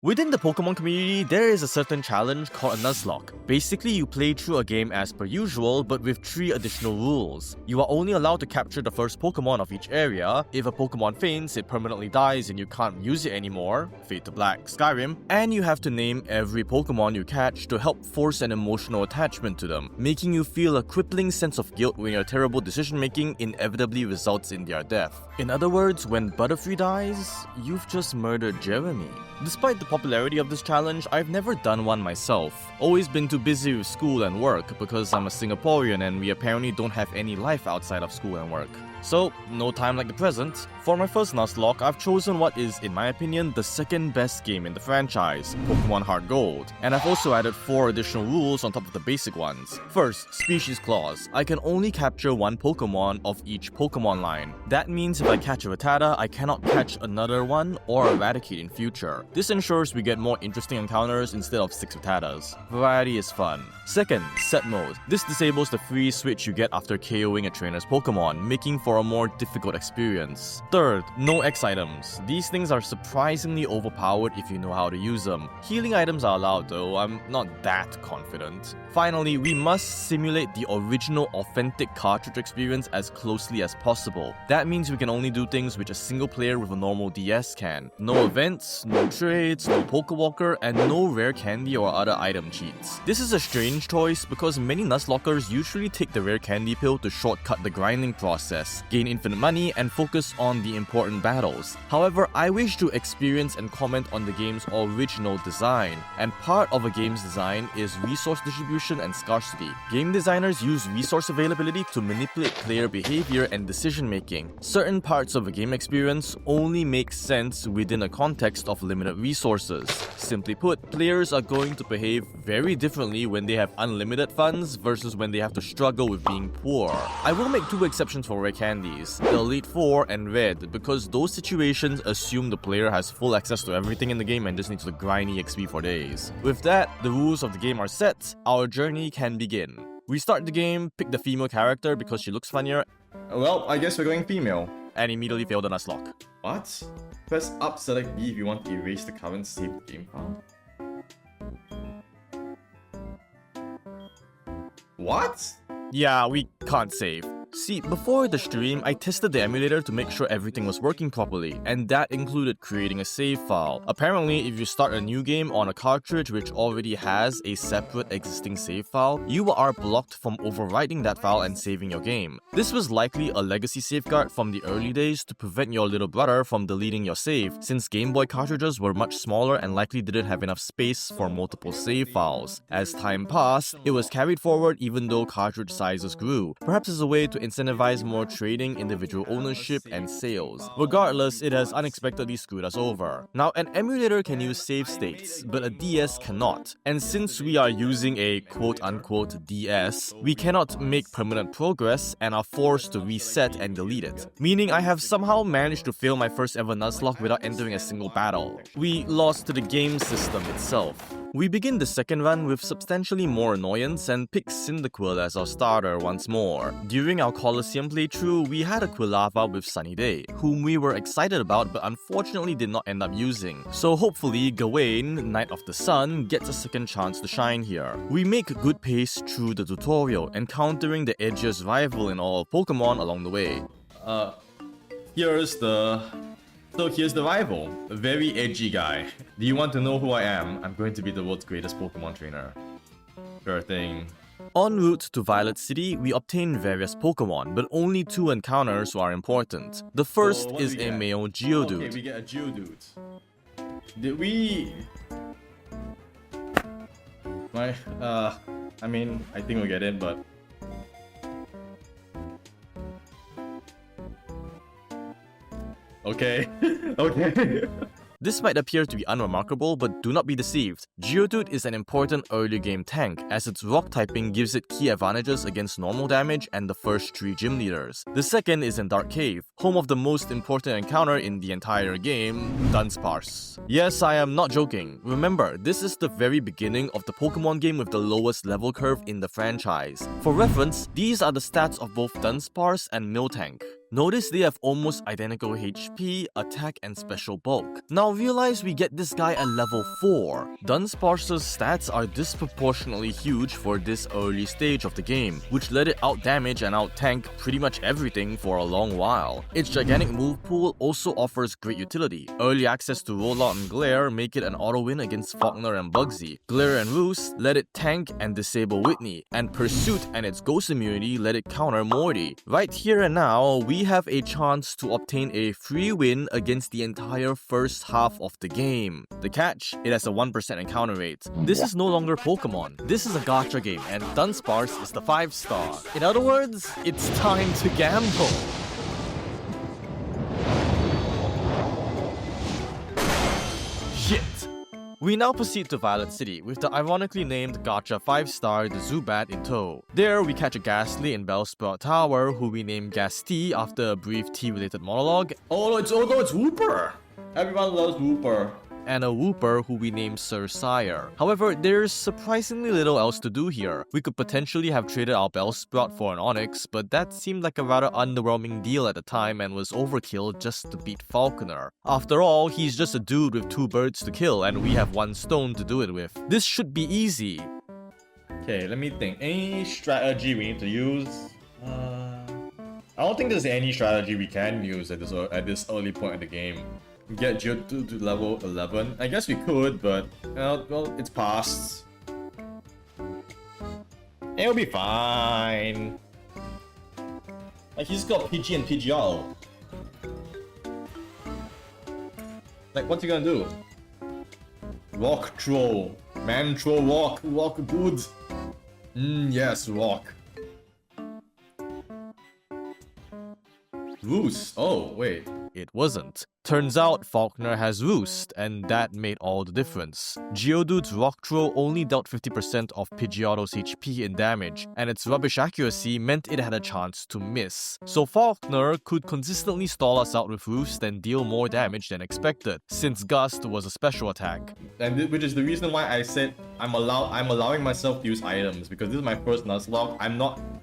Within the Pokemon community, there is a certain challenge called a Nuzlocke. Basically, you play through a game as per usual, but with 3 additional rules. You are only allowed to capture the first Pokemon of each area. If a Pokemon faints, it permanently dies and you can't use it anymore. Fade to Black, Skyrim. And you have to name every Pokemon you catch to help force an emotional attachment to them, making you feel a crippling sense of guilt when your terrible decision-making inevitably results in their death. In other words, when Butterfree dies, you've just murdered Jeremy. Despite the popularity of this challenge, I've never done one myself. Always been too busy with school and work because I'm a Singaporean and we apparently don't have any life outside of school and work. So, no time like the present. For my first Nuzlocke, I've chosen what is, in my opinion, the second best game in the franchise, Pokemon Heart Gold. And I've also added 4 additional rules on top of the basic ones. First, Species Clause. I can only capture 1 Pokemon of each Pokemon line. That means if I catch a Rattata, I cannot catch another one or eradicate in future. This ensures we get more interesting encounters instead of 6 Rattatas. Variety is fun. Second, Set Mode. This disables the free switch you get after KOing a trainer's Pokemon, making for a more difficult experience. Third, no X items. These things are surprisingly overpowered if you know how to use them. Healing items are allowed though, I'm not that confident. Finally, we must simulate the original authentic cartridge experience as closely as possible. That means we can only do things which a single player with a normal DS can. No events, no trades, no Pokewalker, and no rare candy or other item cheats. This is a strange choice because many Nuzlockers usually take the rare candy pill to shortcut the grinding process, gain infinite money, and focus on the important battles. However, I wish to experience and comment on the game's original design, and part of a game's design is resource distribution and scarcity. Game designers use resource availability to manipulate player behavior and decision making. Certain parts of a game experience only make sense within a context of limited resources. Simply put, players are going to behave very differently when they have unlimited funds versus when they have to struggle with being poor. I will make 2 exceptions for rare candies, the Elite Four and Red, because those situations assume the player has full access to everything in the game and just needs to grind EXP for days. With that, the rules of the game are set, our journey can begin. We start the game, pick the female character because she looks funnier. Well, I guess we're going female. And immediately fail the Nuzlocke. What? Press up, select B if you want to erase the current saved game file. What? Yeah, we can't save. See, before the stream, I tested the emulator to make sure everything was working properly, and that included creating a save file. Apparently, if you start a new game on a cartridge which already has a separate existing save file, you are blocked from overwriting that file and saving your game. This was likely a legacy safeguard from the early days to prevent your little brother from deleting your save, since Game Boy cartridges were much smaller and likely didn't have enough space for multiple save files. As time passed, it was carried forward even though cartridge sizes grew, perhaps as a way to incentivize more trading, individual ownership, and sales. Regardless, it has unexpectedly screwed us over. Now, an emulator can use save states, but a DS cannot. And since we are using a quote-unquote DS, we cannot make permanent progress and are forced to reset and delete it. Meaning I have somehow managed to fail my first ever Nuzlocke without entering a single battle. We lost to the game system itself. We begin the second run with substantially more annoyance and pick Cyndaquil as our starter once more. During our Colosseum playthrough, we had a Quilava with Sunny Day, whom we were excited about but unfortunately did not end up using. So hopefully Gawain, Knight of the Sun, gets a second chance to shine here. We make good pace through the tutorial, encountering the edgiest rival in all of Pokemon along the way. Here's the rival, a very edgy guy. Do you want to know who I am? I'm going to be the world's greatest Pokemon trainer. Sure thing. En route to Violet City, we obtain various Pokemon, but only 2 encounters are important. The first is a male Geodude. Okay, we get a Geodude. Did we... I mean, I think we'll get it, but... Okay. Okay. This might appear to be unremarkable, but do not be deceived. Geodude is an important early game tank, as its rock typing gives it key advantages against normal damage and the first 3 gym leaders. The second is in Dark Cave, home of the most important encounter in the entire game, Dunsparce. Yes, I am not joking. Remember, this is the very beginning of the Pokemon game with the lowest level curve in the franchise. For reference, these are the stats of both Dunsparce and Miltank. Notice they have almost identical HP, attack, and special bulk. Now realize we get this guy at level 4. Dunsparce's stats are disproportionately huge for this early stage of the game, which let it out-damage and out-tank pretty much everything for a long while. Its gigantic move pool also offers great utility. Early access to Rollout and Clair make it an auto-win against Faulkner and Bugsy. Glare and Roost let it tank and disable Whitney, and Pursuit and its ghost immunity let it counter Morty. Right here and now, we have a chance to obtain a free win against the entire first half of the game. The catch, it has a 1% encounter rate. This is no longer Pokemon. This is a gacha game, and Dunsparce is the 5-star. In other words, it's time to gamble. Shit. We now proceed to Violet City with the ironically named gacha 5-star the Zubat in tow. There we catch a Ghastly in Bellsprout Tower who we name Gasty after a brief tea-related monologue. Oh no, it's Wooper! Everyone loves Wooper. And a Wooper who we name Cersire. However, there's surprisingly little else to do here. We could potentially have traded our Bellsprout for an Onix, but that seemed like a rather underwhelming deal at the time and was overkill just to beat Falconer. After all, he's just a dude with 2 birds to kill and we have 1 stone to do it with. This should be easy. Okay, let me think. Any strategy we need to use? I don't think there's any strategy we can use at this early point in the game. Get Johto to level 11. I guess we could, but well, it's past. It'll be fine. Like he's got PG and PGL. Like what's he gonna do? Rock troll, man troll, walk good. Yes, rock. Roost. Oh wait. It wasn't. Turns out Faulkner has Roost, and that made all the difference. Geodude's Rock Throw only dealt 50% of Pidgeotto's HP in damage, and its rubbish accuracy meant it had a chance to miss. So Faulkner could consistently stall us out with Roost and deal more damage than expected, since Gust was a special attack. And which is the reason why I said I'm allowing myself to use items, because this is my first Nuzlocke.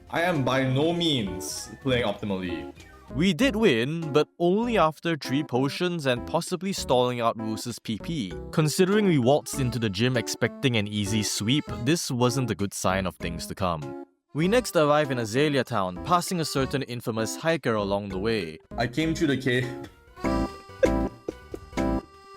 I am by no means playing optimally. We did win, but only after 3 potions and possibly stalling out Roost's PP. Considering we waltzed into the gym expecting an easy sweep, this wasn't a good sign of things to come. We next arrive in Azalea Town, passing a certain infamous hiker along the way. I came to the cave.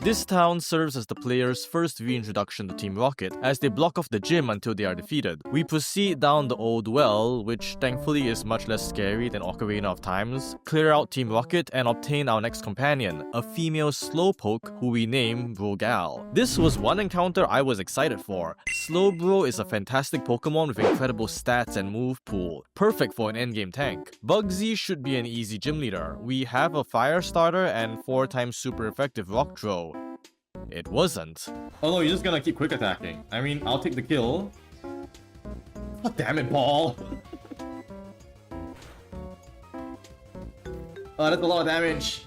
This town serves as the player's first reintroduction to Team Rocket, as they block off the gym until they are defeated. We proceed down the old well, which thankfully is much less scary than Ocarina of Times, clear out Team Rocket, and obtain our next companion, a female Slowpoke who we name Brogal. This was one encounter I was excited for. Slowbro is a fantastic Pokemon with incredible stats and move pool, perfect for an endgame tank. Bugsy should be an easy gym leader. We have a Fire Starter and 4 times super effective Rock Throw. It wasn't. Oh no, you're just gonna keep quick attacking. I mean, I'll take the kill. God damn it, Paul. Oh, that's a lot of damage.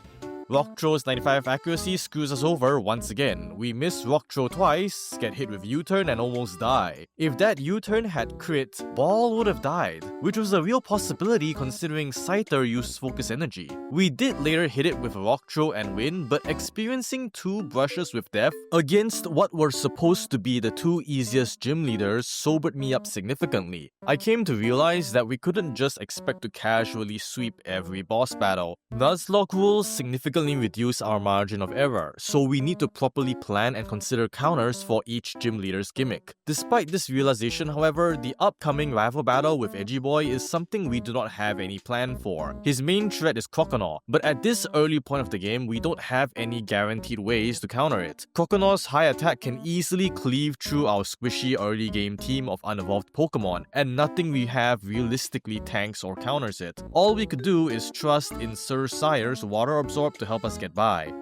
Rock Throw's 95 accuracy screws us over once again. We miss Rock Throw twice, get hit with U-turn and almost die. If that U-turn had crit, Ball would have died, which was a real possibility considering Scyther used focus energy. We did later hit it with a Rock Throw and win, but experiencing 2 brushes with death against what were supposed to be the 2 easiest gym leaders sobered me up significantly. I came to realize that we couldn't just expect to casually sweep every boss battle. Nuzlocke rules significantly reduce our margin of error, so we need to properly plan and consider counters for each gym leader's gimmick. Despite this realization, however, the upcoming rival battle with Edgyboy is something we do not have any plan for. His main threat is Croconaw, but at this early point of the game, we don't have any guaranteed ways to counter it. Croconaw's high attack can easily cleave through our squishy early game team of unevolved Pokemon, and nothing we have realistically tanks or counters it. All we could do is trust in Cersire's Water Absorb to help us get by.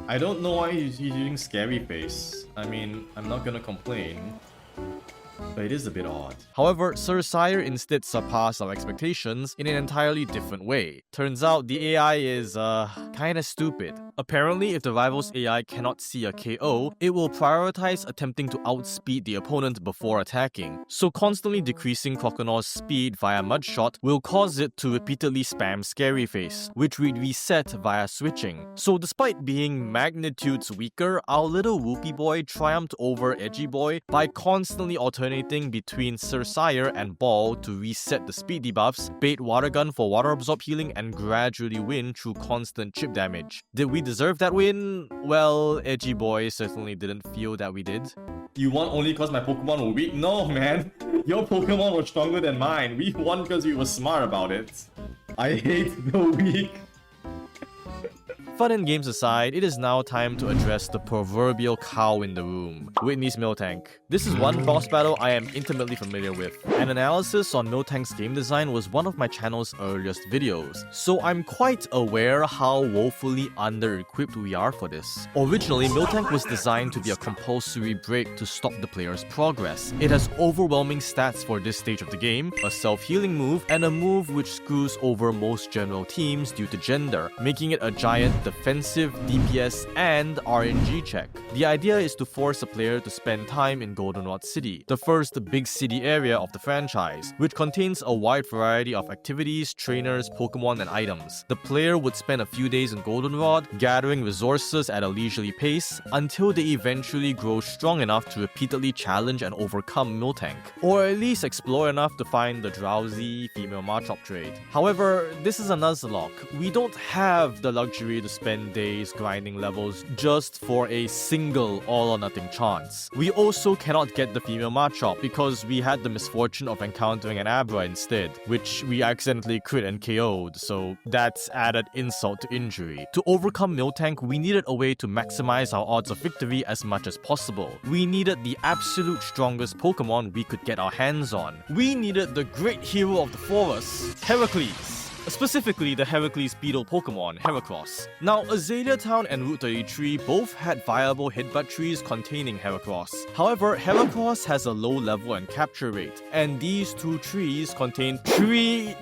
I don't know why he's using Scary Face. I mean, I'm not gonna complain, but it is a bit odd. However, Cersire instead surpassed our expectations in an entirely different way. Turns out the AI is kinda stupid. Apparently, if the rival's AI cannot see a KO, it will prioritize attempting to outspeed the opponent before attacking. So constantly decreasing Croconaur's speed via Mudshot will cause it to repeatedly spam Scary Face, which we'd reset via switching. So despite being magnitudes weaker, our little Whoopie boy triumphed over Edgy Boy by constantly alternating between Cersire and Ball to reset the speed debuffs, bait Water Gun for water absorb healing, and gradually win through constant chip damage. Did we deserve that win? Well, Edgy Boy certainly didn't feel that we did. You won only because my Pokemon were weak? No, man. Your Pokemon were stronger than mine. We won because we were smart about it. I hate the weak. Fun and games aside, it is now time to address the proverbial cow in the room, Whitney's Miltank. This is one boss battle I am intimately familiar with. An analysis on Miltank's game design was one of my channel's earliest videos, so I'm quite aware how woefully under-equipped we are for this. Originally, Miltank was designed to be a compulsory break to stop the player's progress. It has overwhelming stats for this stage of the game, a self-healing move, and a move which screws over most general teams due to gender, making it a giant defensive, DPS, and RNG check. The idea is to force a player to spend time in Goldenrod City, the first big city area of the franchise, which contains a wide variety of activities, trainers, Pokemon, and items. The player would spend a few days in Goldenrod, gathering resources at a leisurely pace, until they eventually grow strong enough to repeatedly challenge and overcome Miltank, or at least explore enough to find the drowsy female Machop trait. However, this is a Nuzlocke. We don't have the luxury to spend days grinding levels just for a single all-or-nothing chance. We also cannot get the female Machop because we had the misfortune of encountering an Abra instead, which we accidentally crit and KO'd, so that's added insult to injury. To overcome Miltank, we needed a way to maximize our odds of victory as much as possible. We needed the absolute strongest Pokemon we could get our hands on. We needed the great hero of the forest, Heracles. Specifically, the Heracles Beetle Pokemon, Heracross. Now, Azalea Town and Route 33 both had viable headbutt trees containing Heracross. However, Heracross has a low level and capture rate, and these two trees contain 3,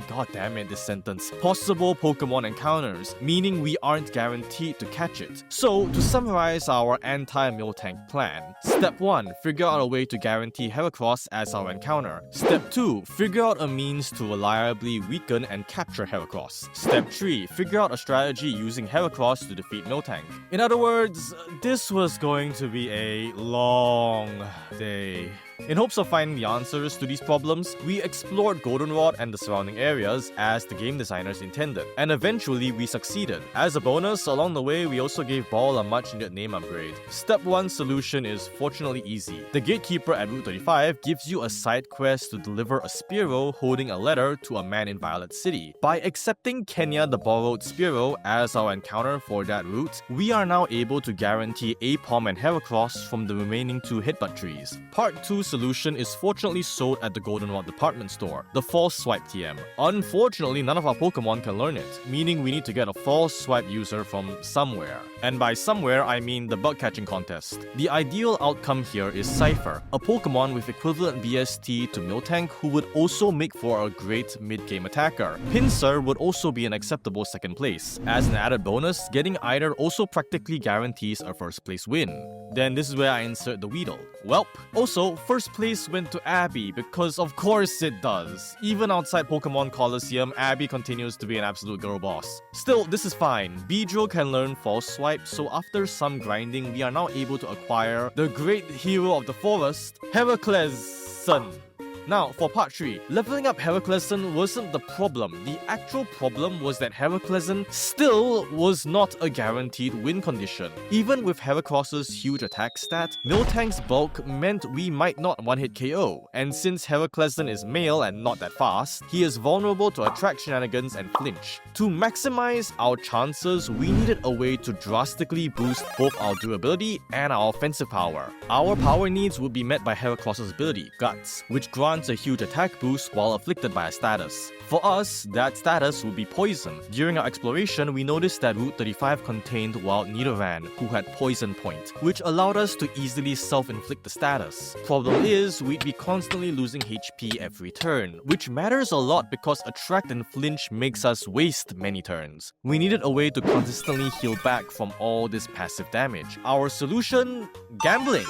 possible Pokemon encounters, meaning we aren't guaranteed to catch it. So, to summarize our anti-Miltank plan, Step 1, figure out a way to guarantee Heracross as our encounter. Step 2, figure out a means to reliably weaken and capture Heracross. Step 3, figure out a strategy using Heracross to defeat Miltank. In other words, this was going to be a long day. In hopes of finding the answers to these problems, we explored Goldenrod and the surrounding areas as the game designers intended, and eventually we succeeded. As a bonus, along the way we also gave Ball a much needed name upgrade. Step 1 solution is fortunately easy. The Gatekeeper at Route 35 gives you a side quest to deliver a Spearow holding a letter to a man in Violet City. By accepting Kenya the borrowed Spearow as our encounter for that route, we are now able to guarantee Apom and Heracross from the remaining 2 headbutt trees. Part 2 solution is fortunately sold at the Goldenrod department store, the False Swipe TM. Unfortunately, none of our Pokemon can learn it, meaning we need to get a False Swipe user from somewhere. And by somewhere, I mean the bug catching contest. The ideal outcome here is Cypher, a Pokemon with equivalent BST to Miltank who would also make for a great mid-game attacker. Pinsir would also be an acceptable second place. As an added bonus, getting either also practically guarantees a first place win. Then this is where I insert the Weedle. Welp. Also, first place went to Abby because of course it does. Even outside Pokemon Coliseum, Abby continues to be an absolute girl boss. Still, this is fine. Beedrill can learn False Swipe, so after some grinding, we are now able to acquire the great hero of the forest, Heracleson. Now, for part 3, leveling up Heracleson wasn't the problem. The actual problem was that Heracleson still was not a guaranteed win condition. Even with Heracross's huge attack stat, Miltank's bulk meant we might not one-hit KO, and since Heracleson is male and not that fast, he is vulnerable to attract shenanigans and flinch. To maximize our chances, we needed a way to drastically boost both our durability and our offensive power. Our power needs would be met by Heracross's ability, Guts, which grants grants a huge attack boost while afflicted by a status. For us, that status would be poison. During our exploration, we noticed that Route 35 contained Wild Nidoran, who had Poison Point, which allowed us to easily self-inflict the status. Problem is, we'd be constantly losing HP every turn, which matters a lot because Attract and Flinch makes us waste many turns. We needed a way to consistently heal back from all this passive damage. Our solution? Gambling.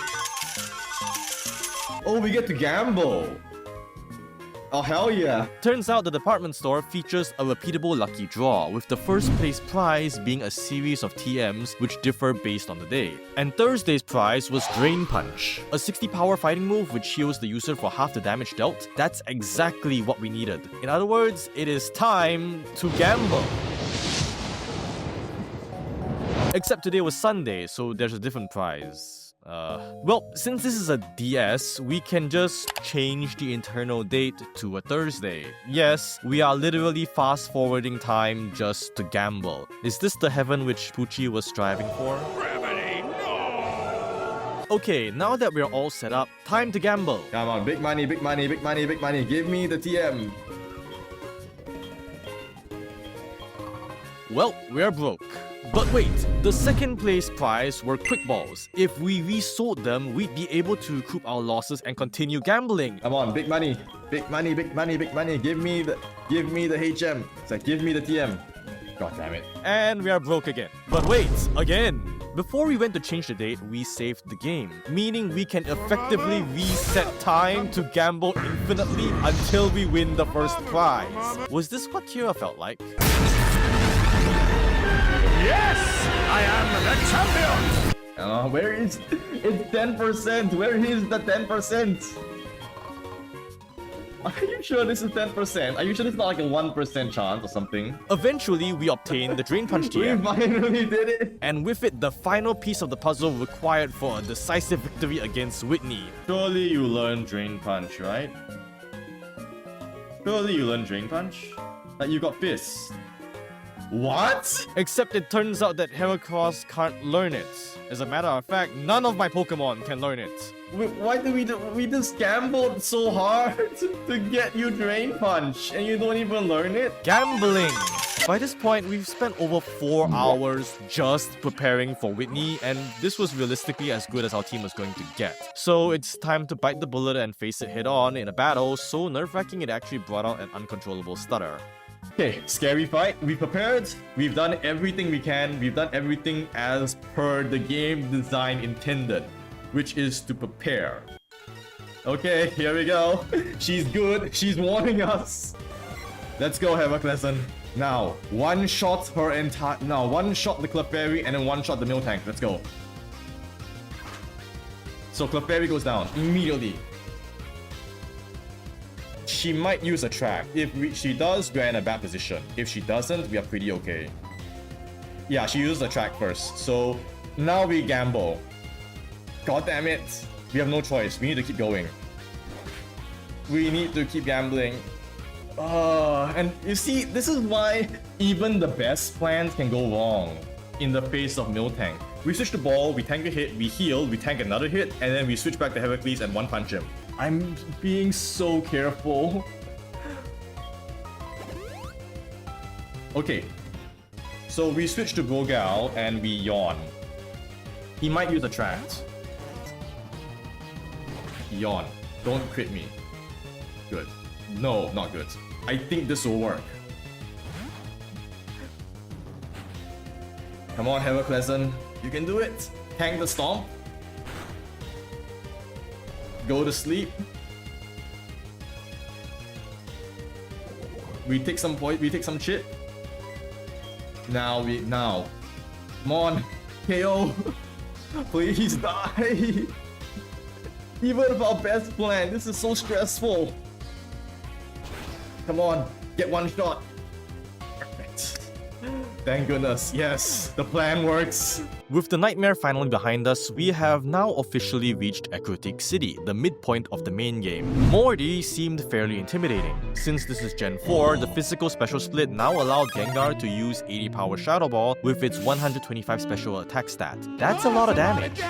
Oh, we get to gamble! Oh, hell yeah! Turns out the department store features a repeatable lucky draw, with the first place prize being a series of TMs which differ based on the day. And Thursday's prize was Drain Punch, a 60 power fighting move which heals the user for half the damage dealt. That's exactly what we needed. In other words, it is time to gamble. Except today was Sunday, so there's a different prize. Well, since this is a DS, we can just change the internal date to a Thursday. Yes, we are literally fast-forwarding time just to gamble. Is this the heaven which Pucci was striving for? Gravity, no! Okay, now that we're all set up, time to gamble. Come on, big money, big money, big money, big money. Give me the TM. Well, we're broke. But wait, the second place prize were quick balls. If we resold them, we'd be able to recoup our losses and continue gambling. Come on, big money, big money, big money, big money. Give me the HM. It's like, give me the TM. God damn it. And we are broke again. But wait, again. Before we went to change the date, we saved the game, meaning we can effectively reset time to gamble infinitely until we win the first prize. Was this what Kira felt like? Yes! I am the champion! Where is... It's 10%! Where is the 10%? Are you sure this is 10%? Are you sure it's not like a 1% chance or something? Eventually, we obtained the Drain Punch We TM. finally did it! And with it, the final piece of the puzzle required for a decisive victory against Whitney. Surely you learned Drain Punch, right? Surely you learned Drain Punch? Like you got Fist. What? Except it turns out that Heracross can't learn it. As a matter of fact, none of my Pokemon can learn it. Why did we just gambled so hard to get you Drain Punch and you don't even learn it? Gambling! By this point, we've spent over 4 hours just preparing for Whitney, and this was realistically as good as our team was going to get. So it's time to bite the bullet and face it head on in a battle so nerve-wracking it actually brought out an uncontrollable stutter. Okay, scary fight. We prepared. We've done everything we can. We've done everything as per the game design intended, which is to prepare. Okay, here we go. She's good. She's warning us. Let's go, Heracross. Now, one-shot her entire... Now, one-shot the Clefairy and then one-shot the Miltank. Let's go. So Clefairy goes down immediately. She might use a track. If she does, we're in a bad position. If she doesn't, we are pretty okay. Yeah, she uses a track first. So now we gamble. God damn it. We have no choice. We need to keep going. We need to keep gambling. And you see, this is why even the best plans can go wrong in the face of Miltank. We switch the ball, we tank a hit, we heal, we tank another hit, and then we switch back to Heracles and one-punch him. I'm being so careful. Okay. So we switch to Bogal and we yawn. He might use a tract. Yawn. Don't crit me. Good. No, not good. I think this will work. Come on, Heracross. You can do it. Tank the Stomp. Go to sleep. We take some point. We take some shit. Now. Come on, KO. Please die. Even with our best plan, this is so stressful. Come on, get one shot. Perfect. Thank goodness. Yes, the plan works. With the nightmare finally behind us, we have now officially reached Aquatic City, the midpoint of the main game. Morty seemed fairly intimidating. Since this is Gen 4, the physical special split now allowed Gengar to use 80 power Shadow Ball with its 125 special attack stat. That's a lot of damage.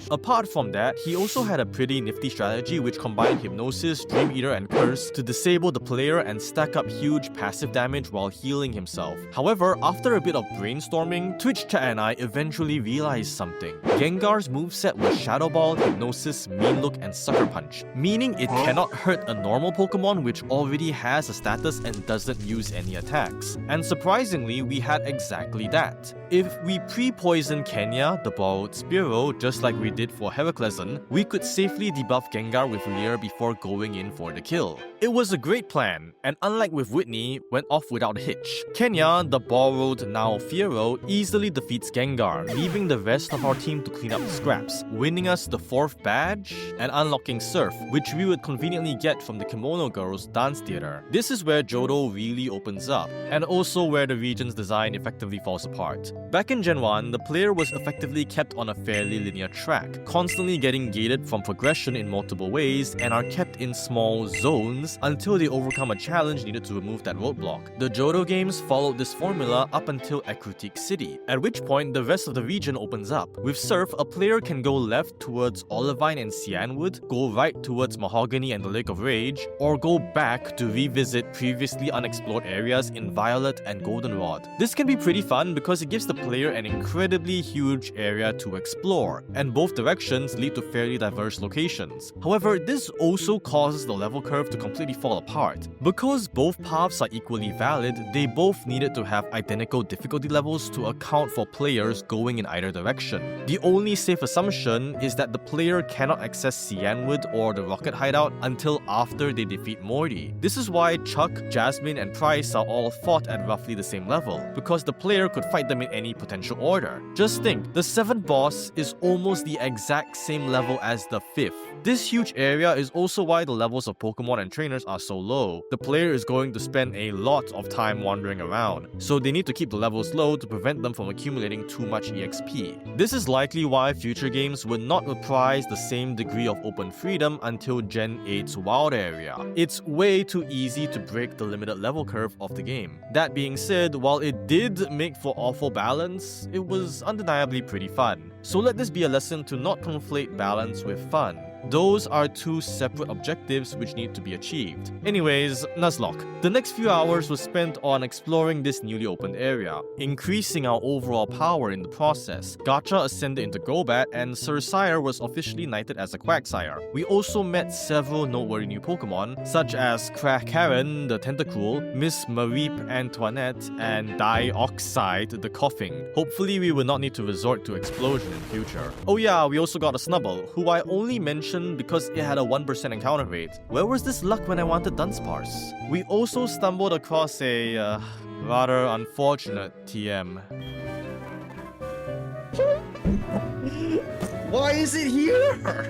Apart from that, he also had a pretty nifty strategy which combined Hypnosis, Dream Eater, and Curse to disable the player and stack up huge passive damage while healing himself. However, after a bit of brainstorming, Twitch Chat and I eventually realized something. Gengar's moveset was Shadow Ball, Hypnosis, Mean Look, and Sucker Punch, meaning it cannot hurt a normal Pokemon which already has a status and doesn't use any attacks. And surprisingly, we had exactly that. If we pre-poison Kenya, the borrowed Spearow, just like we did for Heraclezon, we could safely debuff Gengar with Leer before going in for the kill. It was a great plan, and unlike with Whitney, went off without a hitch. Kenya, the borrowed now Fearow, easily defeats Gengar, leaving the rest of our team to clean up the scraps, winning us the 4th badge and unlocking Surf, which we would conveniently get from the Kimono Girls dance theater. This is where Johto really opens up, and also where the region's design effectively falls apart. Back in Gen 1, the player was effectively kept on a fairly linear track, constantly getting gated from progression in multiple ways and are kept in small zones until they overcome a challenge needed to remove that roadblock. The Johto games followed this formula up until Aquatic City, at which point the rest of the region opens up. With Surf, a player can go left towards Olivine and Cyanwood, go right towards Mahogany and the Lake of Rage, or go back to revisit previously unexplored areas in Violet and Goldenrod. This can be pretty fun because it gives the player an incredibly huge area to explore, and both directions lead to fairly diverse locations. However, this also causes the level curve to completely fall apart. Because both paths are equally valid, they both needed to have identical difficulty levels to account for players going in either direction. The only safe assumption is that the player cannot access Cyanwood or the Rocket Hideout until after they defeat Morty. This is why Chuck, Jasmine, and Pryce are all fought at roughly the same level, because the player could fight them in any potential order. Just think, the 7th boss is almost the exact same level as the 5th. This huge area is also why the levels of Pokemon and trainers are so low. The player is going to spend a lot of time wandering around, so they need to keep the levels low to prevent them from accumulating too much EXP. This is likely why future games would not reprise the same degree of open freedom until Gen 8's Wild Area. It's way too easy to break the limited level curve of the game. That being said, while it did make for awful balance, it was undeniably pretty fun. So let this be a lesson to not conflate balance with fun. Those are two separate objectives which need to be achieved. Anyways, Nuzlocke. The next few hours was spent on exploring this newly opened area, increasing our overall power in the process. Gacha ascended into Golbat, and Cersire was officially knighted as a Quagsire. We also met several noteworthy new Pokemon, such as Karen the Tentacruel, Miss Marie Antoinette, and Dioxide the Coughing. Hopefully we will not need to resort to explosion in future. Oh yeah, we also got a Snubbull, who I only mentioned because it had a 1% encounter rate. Where was this luck when I wanted Dunsparce? We also stumbled across a rather unfortunate TM. Why is it here?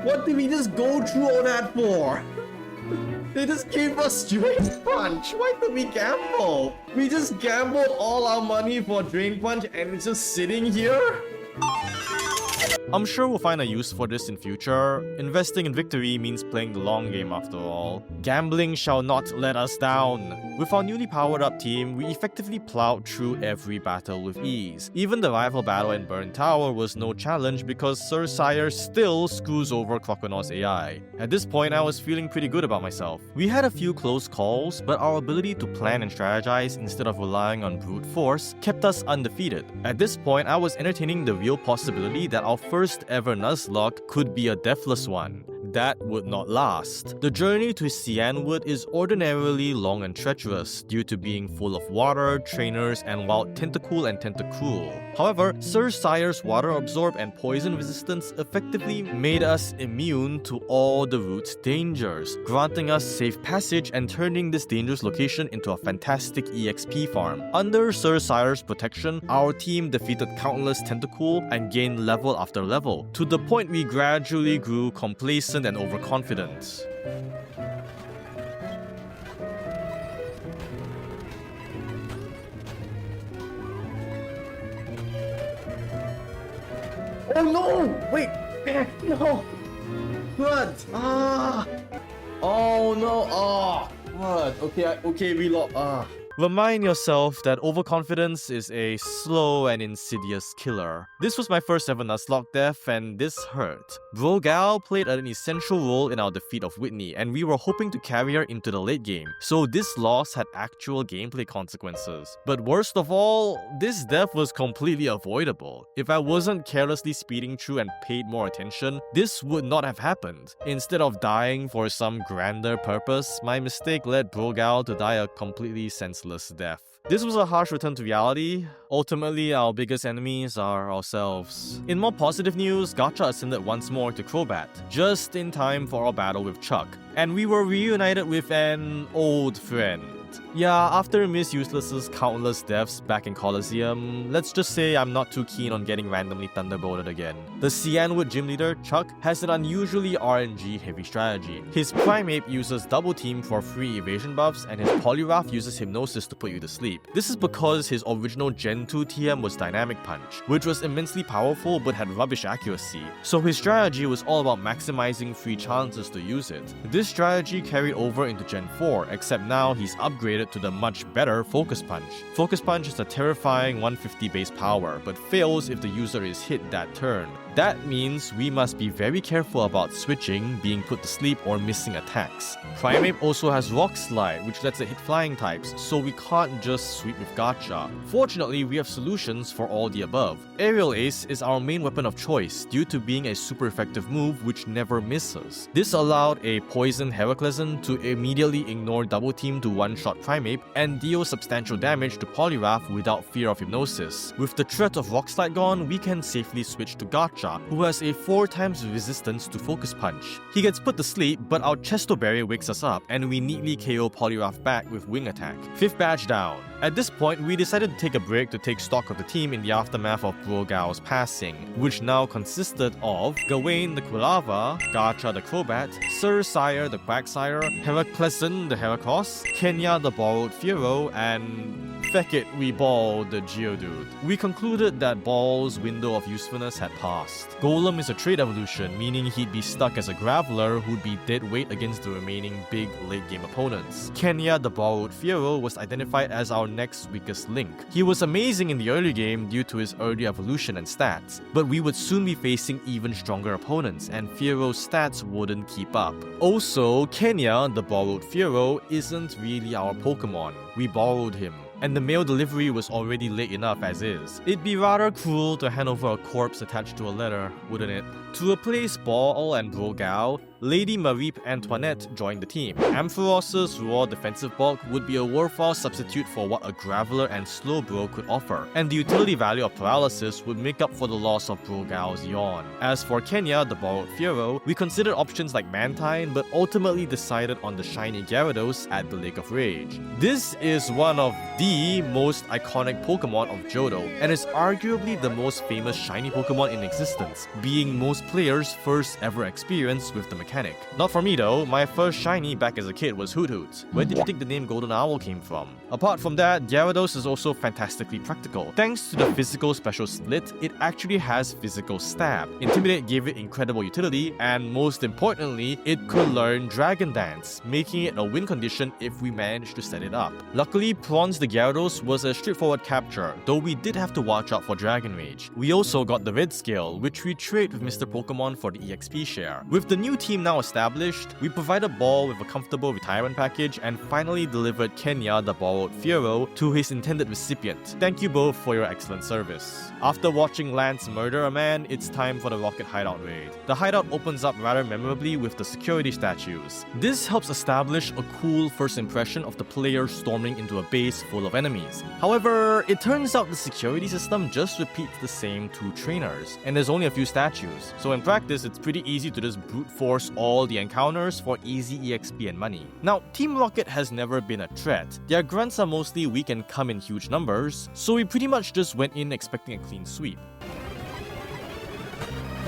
What did we just go through all that for? They just gave us Drain Punch. Why did we gamble? We just gambled all our money for Drain Punch and it's just sitting here? I'm sure we'll find a use for this in future. Investing in victory means playing the long game after all. Gambling shall not let us down. With our newly powered up team, we effectively plowed through every battle with ease. Even the rival battle in Burn Tower was no challenge because Cersire still screws over Croconaut's AI. At this point, I was feeling pretty good about myself. We had a few close calls, but our ability to plan and strategize instead of relying on brute force kept us undefeated. At this point, I was entertaining the real possibility that our first ever Nuzlocke could be a deathless one. That would not last. The journey to Cyanwood is ordinarily long and treacherous due to being full of water, trainers, and wild Tentacool and Tentacruel. However, Cersire's water absorb and poison resistance effectively made us immune to all the route's dangers, granting us safe passage and turning this dangerous location into a fantastic EXP farm. Under Cersire's protection, our team defeated countless Tentacool and gained level after level, to the point we gradually grew complacent and overconfident. Oh no! Wait! No! What? Oh no! What? Okay, reload. Remind yourself that overconfidence is a slow and insidious killer. This was my first ever Nuzlocke death, and this hurt. Brogal played an essential role in our defeat of Whitney, and we were hoping to carry her into the late game, so this loss had actual gameplay consequences. But worst of all, this death was completely avoidable. If I wasn't carelessly speeding through and paid more attention, this would not have happened. Instead of dying for some grander purpose, my mistake led Brogal to die a completely senseless death. This was a harsh return to reality. Ultimately, our biggest enemies are ourselves. In more positive news, Gacha ascended once more to Crobat, just in time for our battle with Chuck, and we were reunited with an old friend. Yeah, after Miss Useless's countless deaths back in Coliseum, let's just say I'm not too keen on getting randomly thunderbolted again. The Cianwood gym leader, Chuck, has an unusually RNG heavy strategy. His Primeape uses double team for free evasion buffs, and his Poliwrath uses hypnosis to put you to sleep. This is because his original Gen 2 TM was Dynamic Punch, which was immensely powerful but had rubbish accuracy, so his strategy was all about maximizing free chances to use it. This strategy carried over into Gen 4, except now he's upgraded to the much better Focus Punch. Focus Punch is a terrifying 150 base power, but fails if the user is hit that turn. That means we must be very careful about switching, being put to sleep, or missing attacks. Primeape also has Rock Slide, which lets it hit flying types, so we can't just sweep with Gacha. Fortunately, we have solutions for all the above. Aerial Ace is our main weapon of choice due to being a super effective move which never misses. This allowed a Poison Heraclean to immediately ignore double team to one-shot Primeape and deal substantial damage to Poliwrath without fear of hypnosis. With the threat of Rock Slide gone, we can safely switch to Gacha, who has a 4 times resistance to Focus Punch. He gets put to sleep, but our Chesto Berry wakes us up, and we neatly KO Poliwrath back with Wing Attack. 5th badge down. At this point, we decided to take a break to take stock of the team in the aftermath of Brogal's passing, which now consisted of Gawain the Quilava, Gacha the Crobat, Cersire the Quagsire, Heraclean the Heracross, Kenya the Borrowed Furo, and feck it, we balled the Geodude. We concluded that Ball's window of usefulness had passed. Golem is a trait evolution, meaning he'd be stuck as a Graveler who'd be dead weight against the remaining big late game opponents. Kenya the Borrowed Furo was identified as our next weakest link. He was amazing in the early game due to his early evolution and stats, but we would soon be facing even stronger opponents, and Furo's stats wouldn't keep up. Also, Kenya the Borrowed Furo isn't really our Pokemon. We borrowed him, and the mail delivery was already late enough as is. It'd be rather cruel to hand over a corpse attached to a letter, wouldn't it? To replace Ball and Brogal, Lady Marie Antoinette joined the team. Ampharos's raw defensive bulk would be a worthwhile substitute for what a Graveler and Slowbro could offer, and the utility value of Paralysis would make up for the loss of Brogal's Yawn. As for Kenya, the Borrowed Furo, we considered options like Mantine, but ultimately decided on the shiny Gyarados at the Lake of Rage. This is one of the most iconic Pokemon of Johto, and is arguably the most famous shiny Pokemon in existence, being most players' first ever experience with the mechanic. Not for me though, my first shiny back as a kid was Hoot Hoot. Where did you think the name Golden Owl came from? Apart from that, Gyarados is also fantastically practical. Thanks to the physical special slit, it actually has physical stab. Intimidate gave it incredible utility, and most importantly, it could learn Dragon Dance, making it a win condition if we managed to set it up. Luckily, Prawns the Gyarados was a straightforward capture, though we did have to watch out for Dragon Rage. We also got the Red Scale, which we trade with Mr. Pokemon for the EXP share. With the new team now established, we provided Ball with a comfortable retirement package and finally delivered Kenya the Borrowed Furo to his intended recipient. Thank you both for your excellent service. After watching Lance murder a man, it's time for the Rocket Hideout raid. The hideout opens up rather memorably with the security statues. This helps establish a cool first impression of the player storming into a base full of enemies. However, it turns out the security system just repeats the same 2 trainers, and there's only a few statues, so in practice it's pretty easy to just brute force all the encounters for easy EXP and money. Now, Team Rocket has never been a threat. Their grunts are mostly weak and come in huge numbers, so we pretty much just went in expecting a clean sweep.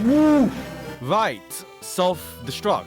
Woo! Right, self-destruct.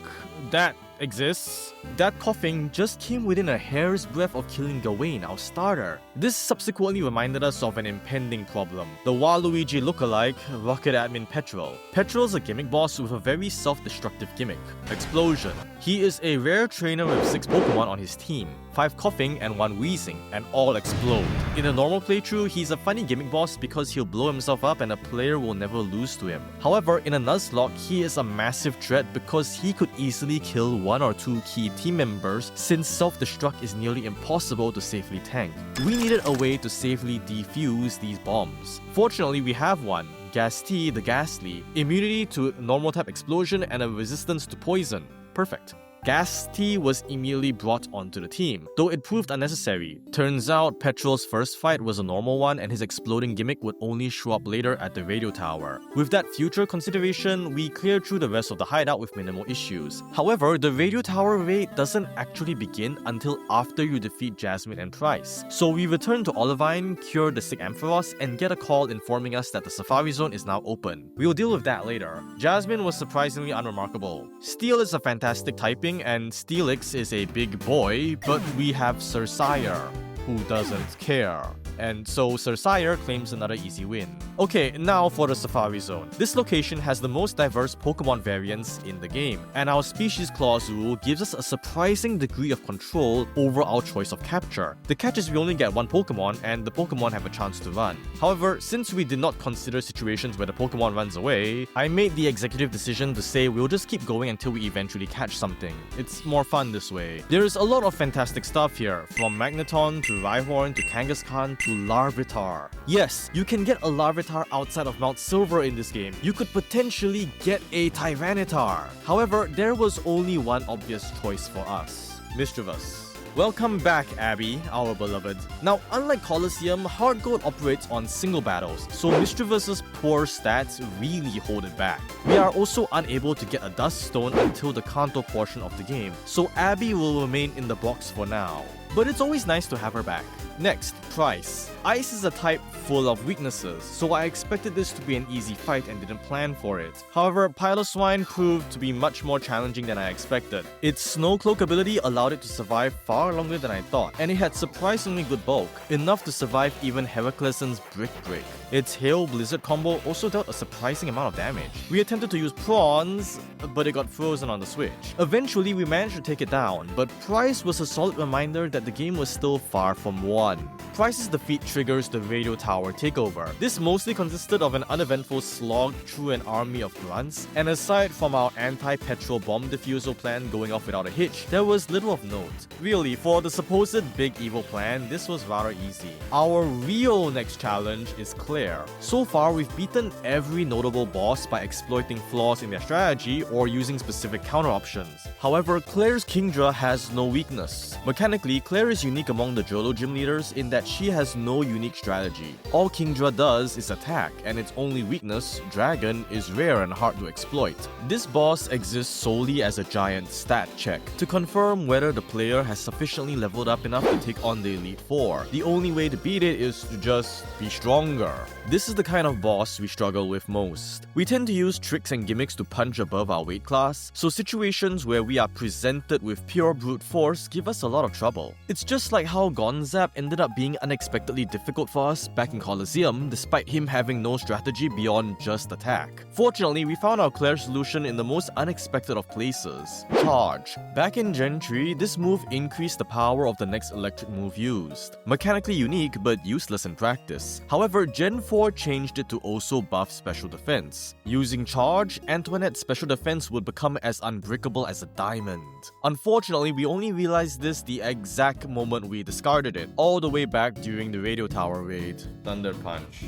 That exists. That coughing just came within a hair's breadth of killing Gawain, our starter. This subsequently reminded us of an impending problem. The Waluigi lookalike, Rocket Admin Petrol. Petrol's a gimmick boss with a very self-destructive gimmick. Explosion. He is a rare trainer with 6 Pokemon on his team, 5 coughing and 1 wheezing, and all explode. In a normal playthrough, he's a funny gimmick boss because he'll blow himself up and a player will never lose to him. However, in a Nuzlocke, he is a massive threat because he could easily kill 1 or 2 key team members since self-destruct is nearly impossible to safely tank. We needed a way to safely defuse these bombs. Fortunately, we have one. Gas-T the Ghastly, immunity to normal type explosion and a resistance to poison. Perfect. Gas-T was immediately brought onto the team, though it proved unnecessary. Turns out Petrol's first fight was a normal one and his exploding gimmick would only show up later at the radio tower. With that future consideration, we cleared through the rest of the hideout with minimal issues. However, the radio tower raid doesn't actually begin until after you defeat Jasmine and Pryce. So we return to Olivine, cure the sick Ampharos, and get a call informing us that the Safari Zone is now open. We'll deal with that later. Jasmine was surprisingly unremarkable. Steel is a fantastic typing and Steelix is a big boy, but we have Cersire, who doesn't care. And so Cersire claims another easy win. Okay, now for the Safari Zone. This location has the most diverse Pokemon variants in the game, and our Species Clause rule gives us a surprising degree of control over our choice of capture. The catch is we only get 1 Pokemon, and the Pokemon have a chance to run. However, since we did not consider situations where the Pokemon runs away, I made the executive decision to say we'll just keep going until we eventually catch something. It's more fun this way. There's a lot of fantastic stuff here, from Magneton to Rhyhorn to Kangaskhan to Larvitar. Yes, you can get a Larvitar outside of Mount Silver in this game. You could potentially get a Tyranitar. However, there was only one obvious choice for us. Mischievous. Welcome back, Abby, our beloved. Now, unlike Colosseum, Hard Gold operates on single battles, so Mischievous's poor stats really hold it back. We are also unable to get a Dust Stone until the Kanto portion of the game, so Abby will remain in the box for now. But it's always nice to have her back. Next, Pryce. Ice is a type full of weaknesses, so I expected this to be an easy fight and didn't plan for it. However, Piloswine proved to be much more challenging than I expected. Its Snow Cloak ability allowed it to survive far longer than I thought, and it had surprisingly good bulk, enough to survive even Heraclessen's Brick Break. Its Hail Blizzard combo also dealt a surprising amount of damage. We attempted to use Prawns, but it got frozen on the Switch. Eventually, we managed to take it down, but Pryce was a solid reminder that the game was still far from won. Pryce's defeat triggers the radio tower takeover. This mostly consisted of an uneventful slog through an army of grunts, and aside from our anti-petrol bomb defusal plan going off without a hitch, there was little of note. Really, for the supposed big evil plan, this was rather easy. Our real next challenge is Clair. So far, we've beaten every notable boss by exploiting flaws in their strategy or using specific counter options. However, Clair's Kingdra has no weakness. Mechanically, Clair is unique among the Johto gym leaders in that she has no unique strategy. All Kingdra does is attack, and its only weakness, Dragon, is rare and hard to exploit. This boss exists solely as a giant stat check to confirm whether the player has sufficiently leveled up enough to take on the Elite Four. The only way to beat it is to just be stronger. This is the kind of boss we struggle with most. We tend to use tricks and gimmicks to punch above our weight class, so situations where we are presented with pure brute force give us a lot of trouble. It's just like how Gonzap ended up being unexpectedly difficult for us back in Colosseum despite him having no strategy beyond just attack. Fortunately, we found our Clair solution in the most unexpected of places: Charge. Back in Gen 3, this move increased the power of the next electric move used. Mechanically unique but useless in practice. However, Gen 4 changed it to also buff special defense. Using Charge, Antoinette's special defense would become as unbreakable as a diamond. Unfortunately, we only realized this the exact moment we discarded it, all the way back during the radio tower raid. Thunder Punch.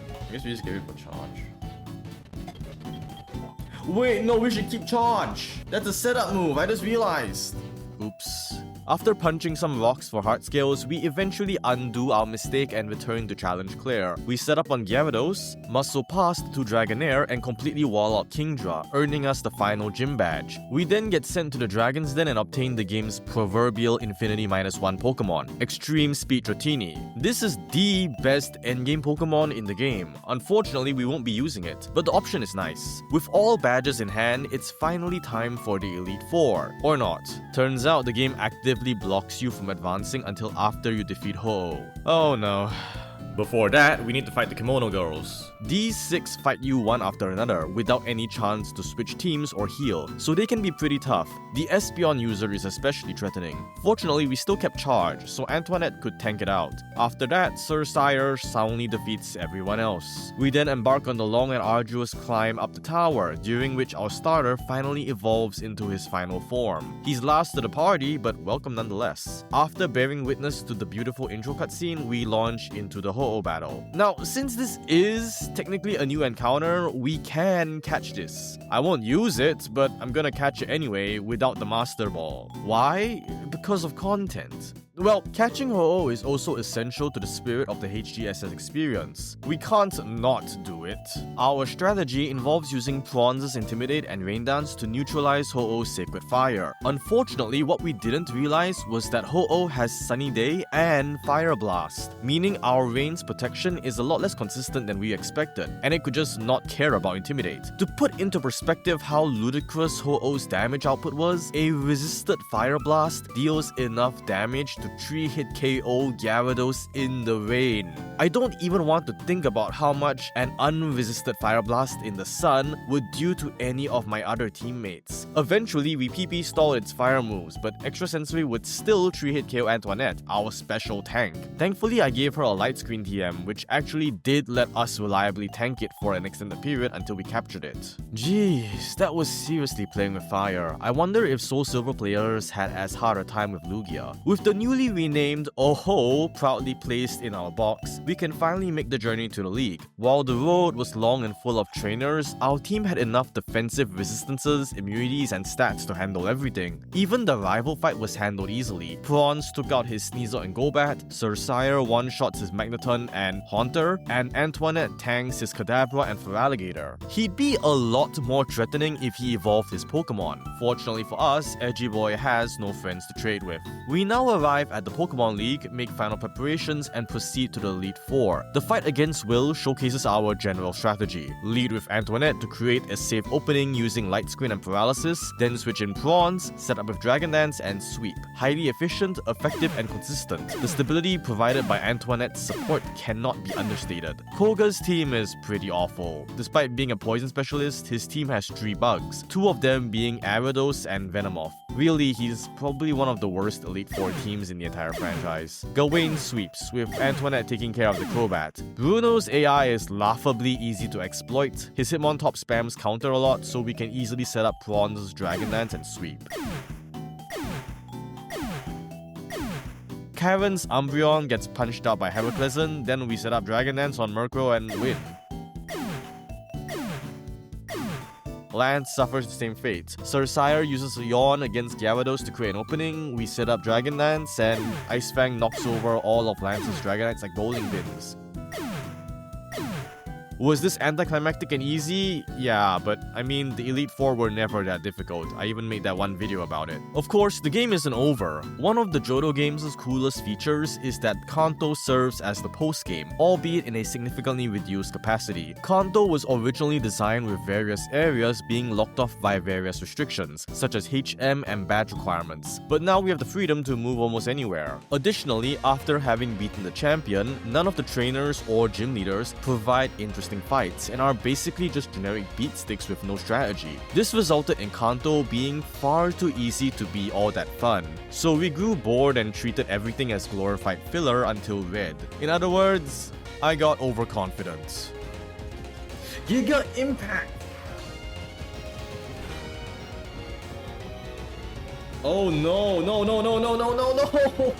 I guess we just give it for Charge. Wait, no, we should keep Charge! That's a setup move, I just realized! Oops. After punching some rocks for heart scales, we eventually undo our mistake and return to challenge Clair. We set up on Gyarados, muscle past to Dragonair, and completely wall out Kingdra, earning us the final gym badge. We then get sent to the Dragon's Den and obtain the game's proverbial Infinity -1 Pokémon, Extreme Speed Dratini. This is the best endgame Pokémon in the game. Unfortunately, we won't be using it, but the option is nice. With all badges in hand, it's finally time for the Elite Four. Or not. Turns out the game actively blocks you from advancing until after you defeat Ho-Oh. Oh no. Before that, we need to fight the Kimono Girls. These 6 fight you one after another without any chance to switch teams or heal, so they can be pretty tough. The Espeon user is especially threatening. Fortunately, we still kept charge, so Antoinette could tank it out. After that, Cersire soundly defeats everyone else. We then embark on the long and arduous climb up the tower, during which our starter finally evolves into his final form. He's last to the party, but welcome nonetheless. After bearing witness to the beautiful intro cutscene, we launch into the Ho-Oh battle. Now, since this is technically a new encounter, we can catch this. I won't use it, but I'm gonna catch it anyway without the Master Ball. Why? Because of content. Well, catching Ho-Oh is also essential to the spirit of the HGSS experience. We can't not do it. Our strategy involves using Prawns' Intimidate and Rain Dance to neutralize Ho-Oh's Sacred Fire. Unfortunately, what we didn't realize was that Ho-Oh has Sunny Day and Fire Blast, meaning our Rain's protection is a lot less consistent than we expected, and it could just not care about Intimidate. To put into perspective how ludicrous Ho-Oh's damage output was, a resisted Fire Blast deals enough damage to 3-hit KO Gyarados in the rain. I don't even want to think about how much an unresisted Fire Blast in the sun would do to any of my other teammates. Eventually, we PP stalled its fire moves, but Extra Sensory would still 3-hit KO Antoinette, our special tank. Thankfully, I gave her a light screen TM, which actually did let us reliably tank it for an extended period until we captured it. Jeez, that was seriously playing with fire. I wonder if Soul Silver players had as hard a time with Lugia. With the newly renamed Oh-Ho proudly placed in our box, we can finally make the journey to the league. While the road was long and full of trainers, our team had enough defensive resistances, immunities, and stats to handle everything. Even the rival fight was handled easily. Prawns took out his Sneasel and Golbat, Cersire one-shots his Magneton and Haunter, and Antoinette tanks his Kadabra and Feraligatr. He'd be a lot more threatening if he evolved his Pokémon. Fortunately for us, Edgy Boy has no friends to trade with. We now arrive at the Pokémon League, make final preparations, and proceed to the Elite Four. The fight against Will showcases our general strategy. Lead with Antoinette to create a safe opening using Light Screen and Paralysis, then switch in Prawns, set up with Dragon Dance, and Sweep. Highly efficient, effective, and consistent. The stability provided by Antoinette's support cannot be understated. Koga's team is pretty awful. Despite being a poison specialist, his team has 3 bugs, 2 of them being Gyarados and Venomoth. Really, he's probably one of the worst Elite Four teams in the entire franchise. Gawain sweeps, with Antoinette taking care of the Crobat. Bruno's AI is laughably easy to exploit. His Hitmontop spams counter a lot, so we can easily set up Prawns' Dragon Dance and Sweep. Karen's Umbreon gets punched out by Heraclescent, then we set up Dragon Dance on Murkrow and win. Lance suffers the same fate. Cersire uses a Yawn against Gyarados to create an opening, we set up Dragon Dance, and Ice Fang knocks over all of Lance's Dragonites like bowling pins. Was this anticlimactic and easy? Yeah, but I mean, the Elite Four were never that difficult. I even made that one video about it. Of course, the game isn't over. One of the Johto game's coolest features is that Kanto serves as the post-game, albeit in a significantly reduced capacity. Kanto was originally designed with various areas being locked off by various restrictions, such as HM and badge requirements, but now we have the freedom to move almost anywhere. Additionally, after having beaten the champion, none of the trainers or gym leaders provide interesting fights and are basically just generic beat sticks with no strategy. This resulted in Kanto being far too easy to be all that fun. So we grew bored and treated everything as glorified filler until Red. In other words, I got overconfident. Giga Impact! Oh no, no, no, no, no, no, no, no!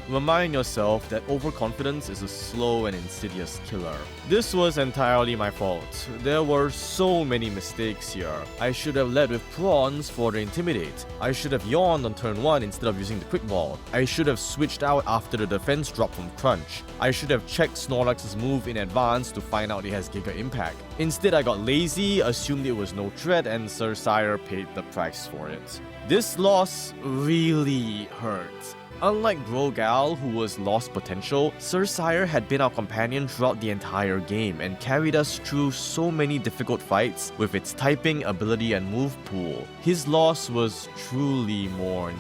Remind yourself that overconfidence is a slow and insidious killer. This was entirely my fault. There were so many mistakes here. I should have led with prawns for the intimidate. I should have yawned on turn 1 instead of using the quick ball. I should have switched out after the defense drop from crunch. I should have checked Snorlax's move in advance to find out it has Giga Impact. Instead, I got lazy, assumed it was no threat, and Cersire paid the price for it. This loss really hurt. Unlike Grogal, who was lost potential, Cersire had been our companion throughout the entire game and carried us through so many difficult fights with its typing, ability, and move pool. His loss was truly mourned.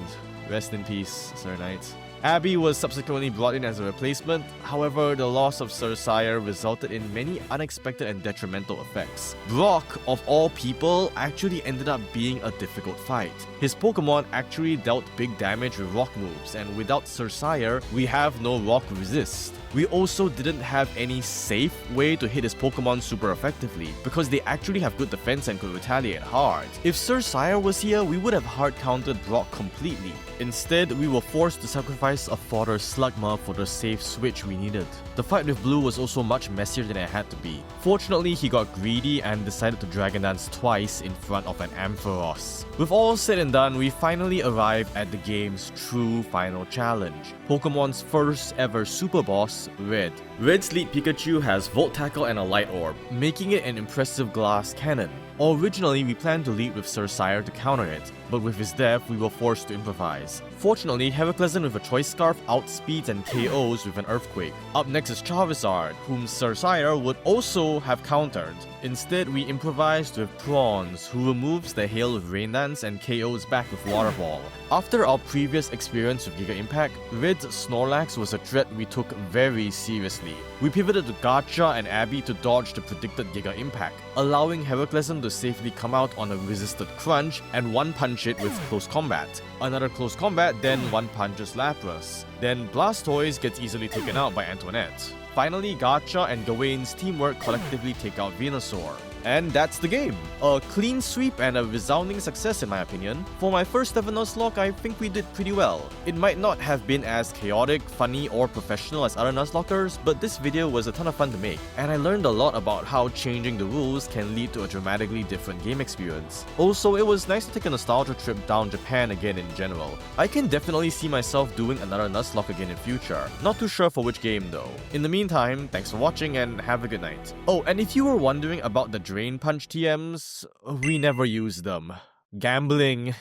Rest in peace, Sir Knight. Abby was subsequently brought in as a replacement. However, the loss of Cersire resulted in many unexpected and detrimental effects. Brock, of all people, actually ended up being a difficult fight. His Pokémon actually dealt big damage with rock moves, and without Cersire, we have no rock resist. We also didn't have any safe way to hit his Pokémon super effectively, because they actually have good defense and could retaliate hard. If Cersire was here, we would have hard countered Brock completely. Instead, we were forced to sacrifice a fodder Slugma for the safe switch we needed. The fight with Blue was also much messier than it had to be. Fortunately, he got greedy and decided to Dragon Dance twice in front of an Ampharos. With all said and done, we finally arrived at the game's true final challenge. Pokemon's first ever super boss, Red. Red's lead Pikachu has Volt Tackle and a Light Orb, making it an impressive glass cannon. Originally, we planned to lead with Cersire to counter it, but with his death, we were forced to improvise. Fortunately, Heraclescent with a Choice Scarf outspeeds and KOs with an Earthquake. Up next is Charizard, whom Cersire would also have countered. Instead, we improvised with Prawns, who removes the Hail with Rain Dance and KOs back with Water Ball. After our previous experience with Giga Impact, Red's Snorlax was a threat we took very seriously. We pivoted to Gacha and Abby to dodge the predicted Giga Impact, allowing Heraclescent to safely come out on a resisted Crunch and one-punch it with Close Combat. Another Close Combat, then one-punches Lapras. Then Blastoise gets easily taken out by Antoinette. Finally, Gacha and Gawaine's teamwork collectively take out Venusaur. And that's the game. A clean sweep and a resounding success in my opinion. For my first ever Nuzlocke, I think we did pretty well. It might not have been as chaotic, funny, or professional as other Nuzlockers, but this video was a ton of fun to make, and I learned a lot about how changing the rules can lead to a dramatically different game experience. Also, it was nice to take a nostalgia trip down Japan again in general. I can definitely see myself doing another Nuzlocke again in future. Not too sure for which game though. In the meantime, thanks for watching and have a good night. Oh, and if you were wondering about the Drain Punch TMs, we never use them. Gambling.